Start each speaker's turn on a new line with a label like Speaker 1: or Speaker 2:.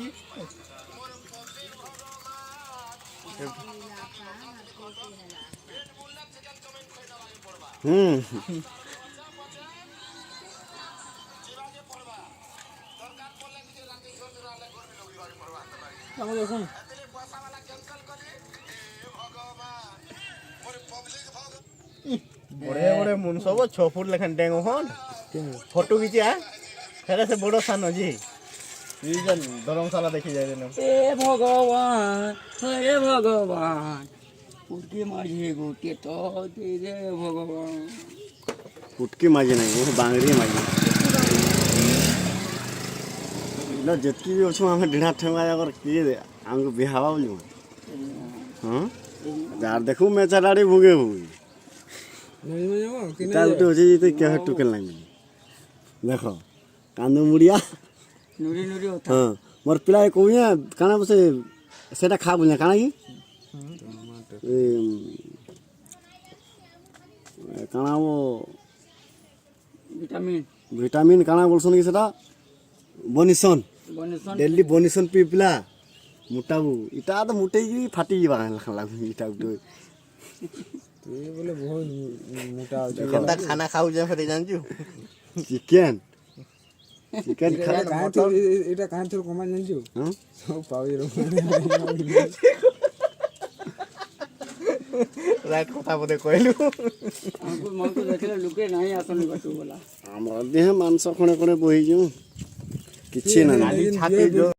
Speaker 1: କି
Speaker 2: দেখুন
Speaker 1: बड़े बड़े मुनसो 6 फुट लेखन डेंगो हन फोटो खींचा फेरे से बड़ो सान जी जन धर्मशाला देखी जाए देना
Speaker 2: ए भगवान पुटकी माझी गोटे तो दे रे भगवान
Speaker 3: पुटकी माझी नहीं वो बांगड़ी माझी ना जितकी भी उसमें हमें ढीढ़ा ठेंगा अगर किए हमको बिहावा बोली हाँ यार देखो मैं चलाड़ी भूगे हुई तार उठे होचे जी तो क्या है टुकल नहीं देखो कांदो मुड़िया
Speaker 2: नुरी नुरी होता
Speaker 3: हाँ मोर पिला को ये काना बसे सेटा खा बोलिया काना की काना वो
Speaker 2: विटामिन
Speaker 3: विटामिन काना बोलसन की सेटा बनिसन
Speaker 2: बनेसन
Speaker 3: डेली बनिसन पी पिला मुटाबू इटा तो मुटे की फाटी जीवा लागू इटा तो
Speaker 1: ये बोले बहुत मोटा हो गया खाना खाऊ जे फिर जान जू
Speaker 3: चिकन चिकन खा
Speaker 1: कहां तो एटा कहां तो कमा जान जू
Speaker 3: हां
Speaker 1: सब पावे रो राइट কথা বলে কইলু
Speaker 2: हमको मन तो देखले लुके नहीं आसनी बटू बोला
Speaker 3: हमरा देह मांस खणे खणे बही जो किछि ना
Speaker 1: छाती जो